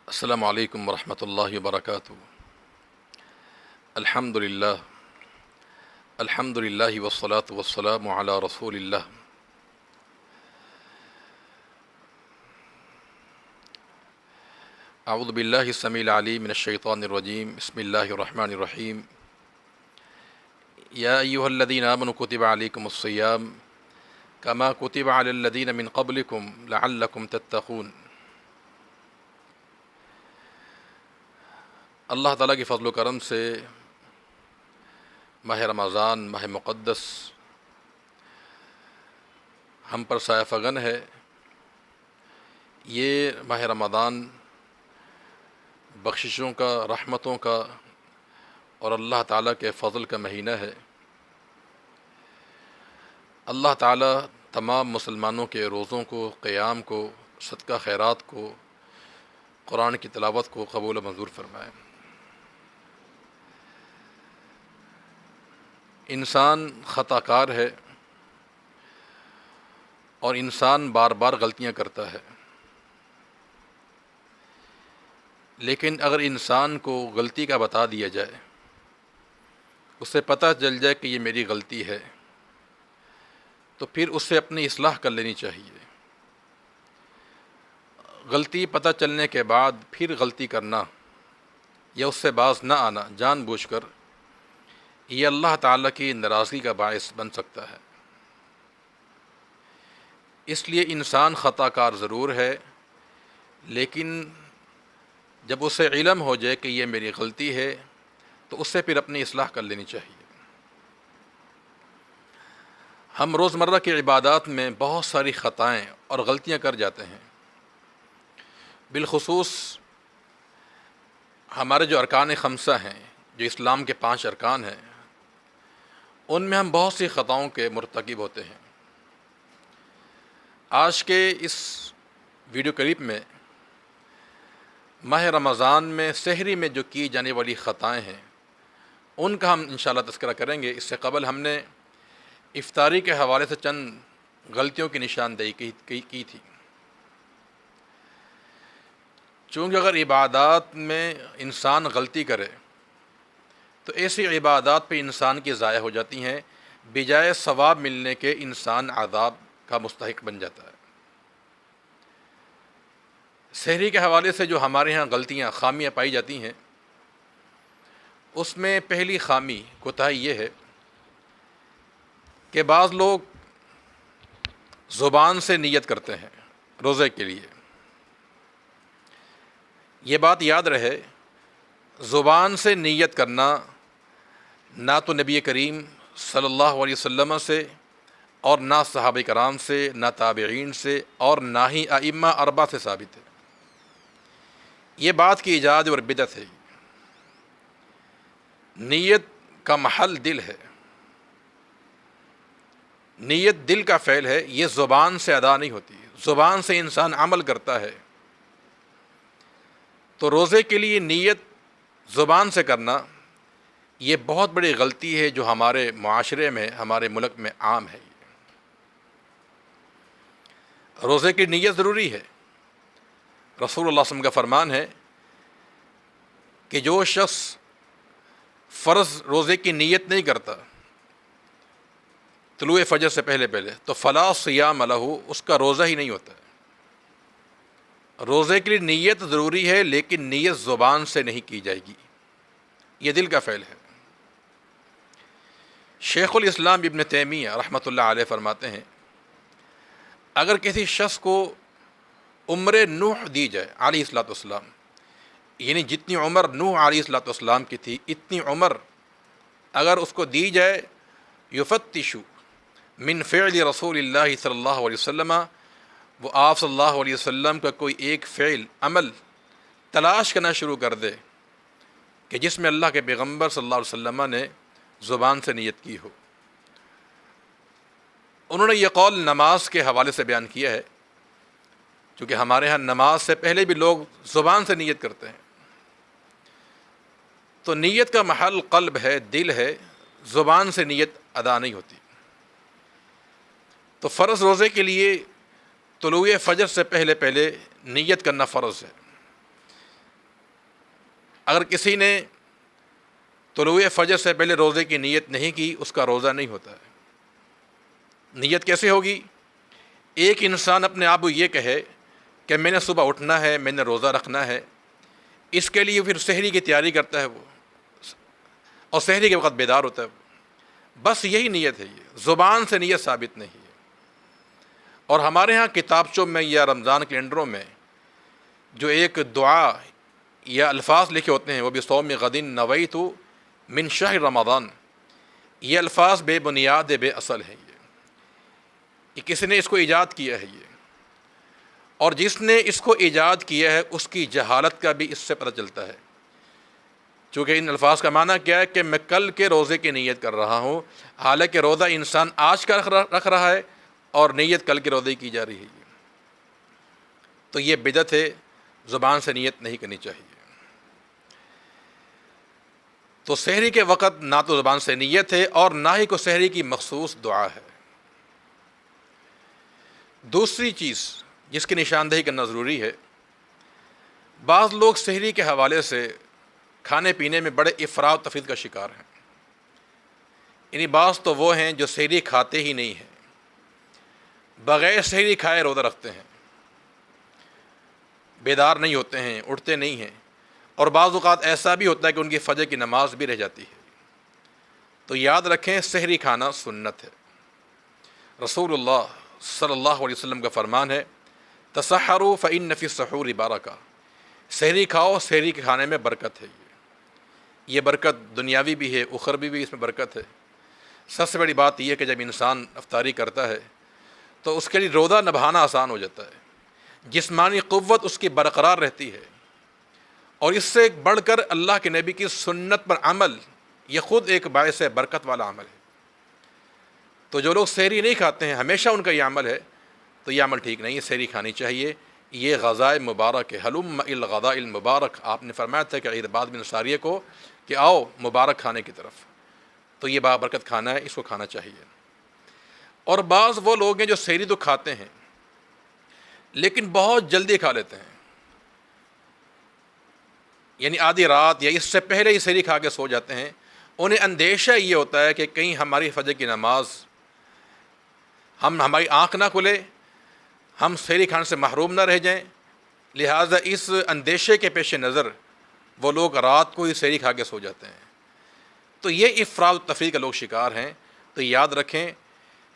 السلام علیکم ورحمۃ اللہ وبرکاتہ۔ الحمد للہ والصلاة والسلام علی رسول اللہ۔ اعوذ باللہ السمیع العلیم من الشیطان الرجیم، بسم اللہ الرحمن الرحیم۔ یا ایہا الذین آمنوا کتب علیکم الصیام کما کتب علی الذین من قبلکم لعلکم تتقون۔ اللہ تعالیٰ کی فضل و کرم سے ماہ رمضان، ماہ مقدس ہم پر سایہ فگن ہے۔ یہ ماہ رمضان بخششوں کا، رحمتوں کا اور اللہ تعالیٰ کے فضل کا مہینہ ہے۔ اللہ تعالیٰ تمام مسلمانوں کے روزوں کو، قیام کو، صدقہ خیرات کو، قرآن کی تلاوت کو قبول و منظور فرمائے۔ انسان خطا کار ہے اور انسان بار بار غلطیاں کرتا ہے، لیکن اگر انسان کو غلطی کا بتا دیا جائے، اسے پتہ چل جائے کہ یہ میری غلطی ہے، تو پھر اس سے اپنی اصلاح کر لینی چاہیے۔ غلطی پتہ چلنے کے بعد پھر غلطی کرنا یا اس سے باز نہ آنا جان بوجھ کر، یہ اللہ تعالیٰ کی ناراضگی کا باعث بن سکتا ہے۔ اس لیے انسان خطا کار ضرور ہے، لیکن جب اسے علم ہو جائے کہ یہ میری غلطی ہے تو اس سے پھر اپنی اصلاح کر لینی چاہیے۔ ہم روزمرہ کی عبادات میں بہت ساری خطائیں اور غلطیاں کر جاتے ہیں۔ بالخصوص ہمارے جو ارکان خمسہ ہیں، جو اسلام کے 5 ارکان ہیں، ان میں ہم بہت سی خطاؤں کے مرتکب ہوتے ہیں۔ آج کے اس ویڈیو کلپ میں ماہ رمضان میں سحری میں جو کی جانے والی خطائیں ہیں، ان کا ہم انشاءاللہ تذکرہ کریں گے۔ اس سے قبل ہم نے افطاری کے حوالے سے چند غلطیوں کی نشاندہی کی تھی۔ چونکہ اگر عبادات میں انسان غلطی کرے تو ایسی عبادات پہ انسان کی ضائع ہو جاتی ہیں، بجائے ثواب ملنے کے انسان عذاب کا مستحق بن جاتا ہے۔ سحری کے حوالے سے جو ہمارے ہاں غلطیاں، خامیاں پائی جاتی ہیں، اس میں پہلی خامی، کوتاہی یہ ہے کہ بعض لوگ زبان سے نیت کرتے ہیں روزے کے لیے۔ یہ بات یاد رہے، زبان سے نیت کرنا نہ تو نبی کریم صلی اللہ علیہ وسلم سے اور نہ صحابہ کرام سے، نہ تابعین سے اور نہ ہی ائمہ 4 سے ثابت ہے۔ یہ بات کی ایجاد اور بدعت ہے۔ نیت کا محل دل ہے، نیت دل کا فعل ہے، یہ زبان سے ادا نہیں ہوتی۔ زبان سے انسان عمل کرتا ہے، تو روزے کے لیے نیت زبان سے کرنا یہ بہت بڑی غلطی ہے جو ہمارے معاشرے میں، ہمارے ملک میں عام ہے۔ روزے کی نیت ضروری ہے۔ رسول اللہ صلی اللہ علیہ وسلم کا فرمان ہے کہ جو شخص فرض روزے کی نیت نہیں کرتا طلوع فجر سے پہلے تو فلا صیام لہ، اس کا روزہ ہی نہیں ہوتا ہے۔ روزے کے لیے نیت ضروری ہے، لیکن نیت زبان سے نہیں کی جائے گی، یہ دل کا فعل ہے۔ شیخ الاسلام ابن تیمیہ رحمۃ اللہ علیہ فرماتے ہیں، اگر کسی شخص کو عمر نوح دی جائے علیہ الصلوۃ والسلام، یعنی جتنی عمر نوح علیہ الصلوۃ والسلام کی تھی اتنی عمر اگر اس کو دی جائے، یفتش من فعل رسول اللہ صلی اللہ علیہ وسلم، وہ آپ صلی اللہ علیہ وسلم کا کوئی ایک فعل، عمل تلاش کرنا شروع کر دے کہ جس میں اللہ کے پیغمبر صلی اللہ علیہ وسلم نے زبان سے نیت کی ہو۔ انہوں نے یہ قول نماز کے حوالے سے بیان کیا ہے، چونکہ ہمارے ہاں نماز سے پہلے بھی لوگ زبان سے نیت کرتے ہیں۔ تو نیت کا محل قلب ہے، دل ہے، زبان سے نیت ادا نہیں ہوتی۔ تو فرض روزے کے لیے طلوع فجر سے پہلے نیت کرنا فرض ہے۔ اگر کسی نے طلوع فجر سے پہلے روزے کی نیت نہیں کی اس کا روزہ نہیں ہوتا ہے۔ نیت کیسے ہوگی؟ ایک انسان اپنے آپ کو یہ کہے کہ میں نے صبح اٹھنا ہے، میں نے روزہ رکھنا ہے، اس کے لیے پھر سحری کی تیاری کرتا ہے وہ، اور سحری کے وقت بیدار ہوتا ہے وہ، بس یہی نیت ہے۔ یہ زبان سے نیت ثابت نہیں ہے۔ اور ہمارے ہاں کتابچوں میں یا رمضان کیلنڈروں میں جو ایک دعا یا الفاظ لکھے ہوتے ہیں، وہ بصوم غد نویت من شہر رمضان، یہ الفاظ بے بنیاد بے اصل ہیں۔ یہ کسی نے اس کو ایجاد کیا ہے، یہ، اور جس نے اس کو ایجاد کیا ہے اس کی جہالت کا بھی اس سے پتہ چلتا ہے، چونکہ ان الفاظ کا معنی کیا ہے کہ میں کل کے روزے کی نیت کر رہا ہوں، حالانکہ روزہ انسان آج کا رکھ رہا ہے اور نیت کل کے روزے کی جا رہی ہے۔ تو یہ بدعت ہے، زبان سے نیت نہیں کرنی چاہیے۔ تو سحری کے وقت نہ تو زبان سے نیت ہے اور نہ ہی کو سحری کی مخصوص دعا ہے۔ دوسری چیز جس کی نشاندہی کرنا ضروری ہے، بعض لوگ سحری کے حوالے سے کھانے پینے میں بڑے افراط و تفریط کا شکار ہیں۔ یعنی بعض تو وہ ہیں جو سحری کھاتے ہی نہیں ہیں، بغیر سحری کھائے روزہ رکھتے ہیں، بیدار نہیں ہوتے ہیں، اٹھتے نہیں ہیں، اور بعض اوقات ایسا بھی ہوتا ہے کہ ان کی فجر کی نماز بھی رہ جاتی ہے۔ تو یاد رکھیں سحری کھانا سنت ہے۔ رسول اللہ صلی اللہ علیہ وسلم کا فرمان ہے، تسحروا فإن فی السحور برکہ، سحری کھاؤ، سحری کے کھانے میں برکت ہے۔ یہ برکت دنیاوی بھی ہے، اخروی بھی اس میں برکت ہے۔ سب سے بڑی بات یہ ہے کہ جب انسان افطاری کرتا ہے تو اس کے لیے روزہ نبھانا آسان ہو جاتا ہے، جسمانی قوت اس کی برقرار رہتی ہے، اور اس سے بڑھ کر اللہ کے نبی کی سنت پر عمل، یہ خود ایک باعث برکت والا عمل ہے۔ تو جو لوگ سحری نہیں کھاتے ہیں، ہمیشہ ان کا یہ عمل ہے، تو یہ عمل ٹھیک نہیں ہے، سحری کھانی چاہیے۔ یہ غذائے مبارک ہے، حلم الغذاء المبارک، آپ نے فرمایا تھا کہ عرباد بن ساریہ کو کہ آؤ مبارک کھانے کی طرف، تو یہ بابرکت کھانا ہے، اس کو کھانا چاہیے۔ اور بعض وہ لوگ ہیں جو سحری تو کھاتے ہیں لیکن بہت جلدی کھا لیتے ہیں، یعنی آدھی رات یا اس سے پہلے ہی سحری کھا کے سو جاتے ہیں۔ انہیں اندیشہ یہ ہوتا ہے کہ کہیں ہماری فجر کی نماز، ہماری آنکھ نہ کھلے، ہم سحری کھانے سے محروم نہ رہ جائیں، لہٰذا اس اندیشے کے پیش نظر وہ لوگ رات کو ہی سحری کھا کے سو جاتے ہیں۔ تو یہ افراط و تفریط کا لوگ شکار ہیں۔ تو یاد رکھیں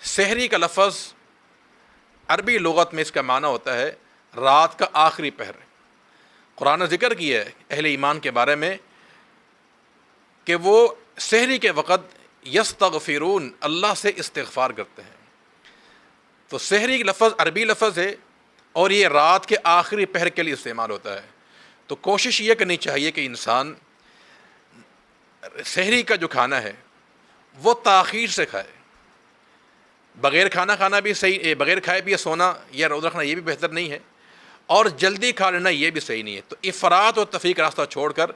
سحری کا لفظ عربی لغت میں اس کا معنی ہوتا ہے رات کا آخری پہر۔ قرآن نے ذکر کیا ہے اہل ایمان کے بارے میں کہ وہ سحری کے وقت یستغفرون، اللہ سے استغفار کرتے ہیں۔ تو سحری لفظ عربی لفظ ہے اور یہ رات کے آخری پہر کے لیے استعمال ہوتا ہے۔ تو کوشش یہ کرنی چاہیے کہ انسان سحری کا جو کھانا ہے وہ تاخیر سے کھائے۔ بغیر کھانا کھانا بھی صحیح، بغیر کھائے پیے سونا یا روزہ رکھنا یہ بھی بہتر نہیں ہے، اور جلدی کھا لینا یہ بھی صحیح نہیں ہے۔ تو افراط اور تفریط کا راستہ چھوڑ کر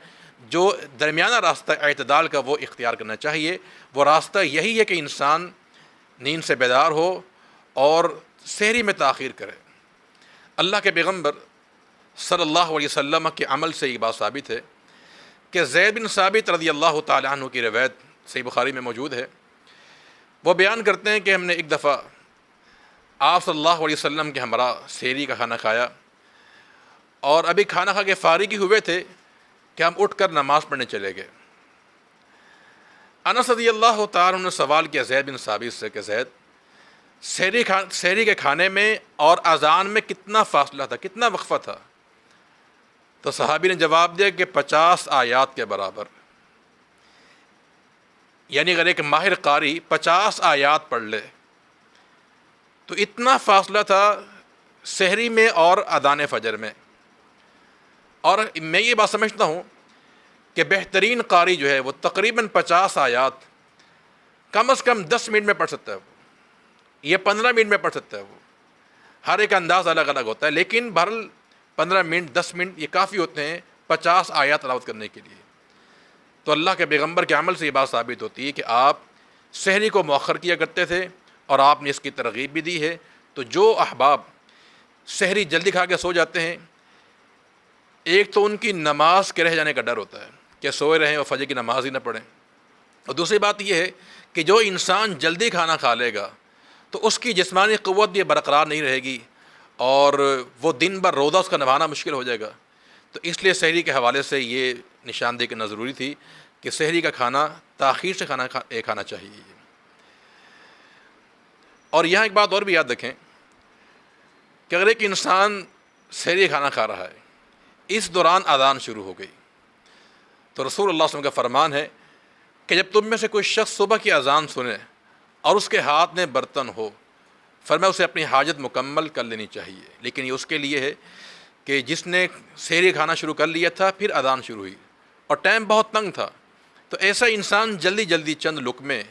جو درمیانہ راستہ اعتدال کا وہ اختیار کرنا چاہیے۔ وہ راستہ یہی ہے کہ انسان نیند سے بیدار ہو اور سحری میں تاخیر کرے۔ اللہ کے پیغمبر صلی اللہ علیہ وسلم کے عمل سے یہ بات ثابت ہے کہ زید بن ثابت رضی اللہ تعالیٰ عنہ کی روایت صحیح بخاری میں موجود ہے، وہ بیان کرتے ہیں کہ ہم نے ایک دفعہ آپ صلی اللہ علیہ وسلم کے ہمراہ سحری کا کھانا کھایا، اور ابھی کھانا کھا کے فارغ ہی ہوئے تھے کہ ہم اٹھ کر نماز پڑھنے چلے گئے۔ انس رضی اللہ تعالیٰ عنہ نے سوال کیا زید بن ثابت سے کہ زید، سحری کے کھانے میں اور اذان میں کتنا فاصلہ تھا، کتنا وقفہ تھا؟ تو صحابی نے جواب دیا کہ 50 آیات کے برابر، یعنی اگر ایک ماہر قاری 50 آیات پڑھ لے تو اتنا فاصلہ تھا سحری میں اور اذان فجر میں۔ اور میں یہ بات سمجھتا ہوں کہ بہترین قاری جو ہے وہ تقریباً 50 آیات کم از کم 10 منٹ میں پڑھ سکتا ہے، وہ یہ 15 منٹ میں پڑھ سکتا ہے۔ وہ ہر ایک انداز الگ الگ ہوتا ہے، لیکن بہرحال 15 منٹ 10 منٹ یہ کافی ہوتے ہیں 50 آیات تلاوت کرنے کے لیے۔ تو اللہ کے پیغمبر کے عمل سے یہ بات ثابت ہوتی ہے کہ آپ سحری کو مؤخر کیا کرتے تھے اور آپ نے اس کی ترغیب بھی دی ہے۔ تو جو احباب سحری جلدی کھا کے سو جاتے ہیں ایک تو ان کی نماز کے رہ جانے کا ڈر ہوتا ہے کہ سوئے رہیں اور فجر کی نماز ہی نہ پڑھیں، اور دوسری بات یہ ہے کہ جو انسان جلدی کھانا کھا لے گا تو اس کی جسمانی قوت بھی برقرار نہیں رہے گی اور وہ دن بھر روزہ اس کا نبھانا مشکل ہو جائے گا۔ تو اس لیے سحری کے حوالے سے یہ نشاندہی کرنا ضروری تھی کہ سحری کا کھانا تاخیر سے کھانا چاہیے۔ اور یہاں ایک بات اور بھی یاد رکھیں کہ اگر ایک انسان سحری کھانا کھا رہا ہے، اس دوران اذان شروع ہو گئی، تو رسول اللہ صلی اللہ علیہ وسلم کا فرمان ہے کہ جب تم میں سے کوئی شخص صبح کی اذان سنے اور اس کے ہاتھ میں برتن ہو، فرمایا اسے اپنی حاجت مکمل کر لینی چاہیے، لیکن یہ اس کے لیے ہے کہ جس نے سحری کھانا شروع کر لیا تھا پھر اذان شروع ہوئی اور ٹائم بہت تنگ تھا، تو ایسا انسان جلدی جلدی چند لقمے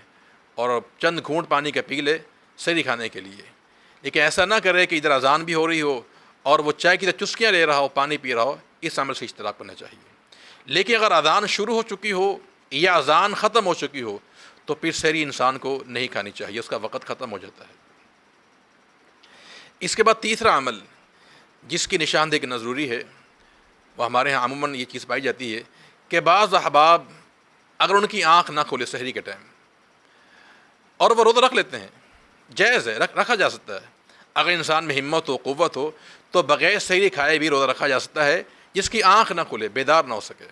اور چند گھونٹ پانی کا پی لے سحری کھانے کے لیے، لیکن ایسا نہ کرے کہ ادھر اذان بھی ہو رہی ہو اور وہ چائے کی طرح چسکیاں لے رہا ہو، پانی پی رہا ہو، اس عمل سے اجتناب کرنا چاہیے۔ لیکن اگر اذان شروع ہو چکی ہو یا اذان ختم ہو چکی ہو تو پھر سحری انسان کو نہیں کھانی چاہیے، اس کا وقت ختم ہو جاتا ہے۔ اس کے بعد تیسرا عمل جس کی نشاندہی کرنا ضروری ہے، وہ ہمارے ہاں عموماً یہ چیز پائی جاتی ہے کہ بعض احباب اگر ان کی آنکھ نہ کھولے سحری کے ٹائم اور وہ روزہ رکھ لیتے ہیں، جائز ہے، رکھا جا سکتا ہے، اگر انسان میں ہمت ہو، قوت ہو تو بغیر سحری کھائے بھی روزہ رکھا جا سکتا ہے، جس کی آنکھ نہ کھلے، بیدار نہ ہو سکے۔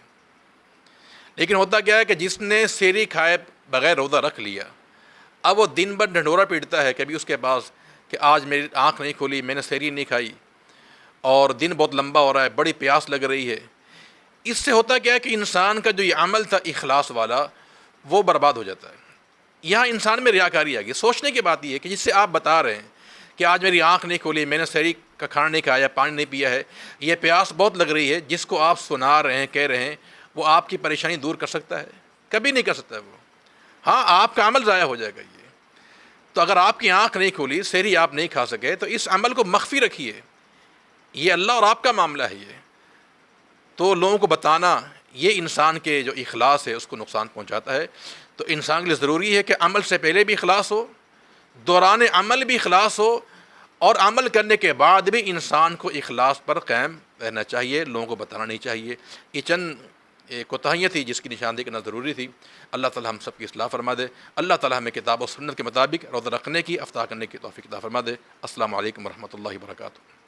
لیکن ہوتا کیا ہے کہ جس نے سحری کھائے بغیر روزہ رکھ لیا، اب وہ دن بھر ڈھنڈورا پیٹتا ہے کبھی اس کے پاس کہ آج میری آنکھ نہیں کھلی، میں نے سحری نہیں کھائی اور دن بہت لمبا ہو رہا ہے، بڑی پیاس لگ رہی ہے۔ اس سے ہوتا کیا ہے کہ انسان کا جو یہ عمل تھا اخلاص والا وہ برباد ہو جاتا ہے۔ یہاں انسان میں ریاکاری آ گئی۔ سوچنے کی بات یہ ہے کہ جس سے آپ بتا رہے ہیں کہ آج میری آنکھ نہیں کھولی، میں نے سحری کا کھانا نہیں کھایا، پانی نہیں پیا ہے، یہ پیاس بہت لگ رہی ہے، جس کو آپ سنا رہے ہیں، کہہ رہے ہیں، وہ آپ کی پریشانی دور کر سکتا ہے؟ کبھی نہیں کر سکتا ہے وہ۔ ہاں، آپ کا عمل ضائع ہو جائے گا۔ یہ تو اگر آپ کی آنکھ نہیں کھولی، سحری آپ نہیں کھا سکے، تو اس عمل کو مخفی رکھیے، یہ اللہ اور آپ کا معاملہ ہے۔ یہ تو لوگوں کو بتانا یہ انسان کے جو اخلاص ہے اس کو نقصان پہنچاتا ہے۔ تو انسان کے لیے ضروری ہے کہ عمل سے پہلے بھی اخلاص ہو، دوران عمل بھی اخلاص ہو، اور عمل کرنے کے بعد بھی انسان کو اخلاص پر قائم رہنا چاہیے، لوگوں کو بتانا نہیں چاہیے۔ یہ چند کوتاہیاں تھی جس کی نشاندہی کرنا ضروری تھی۔ اللہ تعالیٰ ہم سب کی اصلاح فرما دے۔ اللہ تعالیٰ ہمیں کتاب و سنت کے مطابق روزہ رکھنے کی، افطار کرنے کی توفیق عطا فرما دے۔ السلام علیکم ورحمۃ اللہ وبرکاتہ۔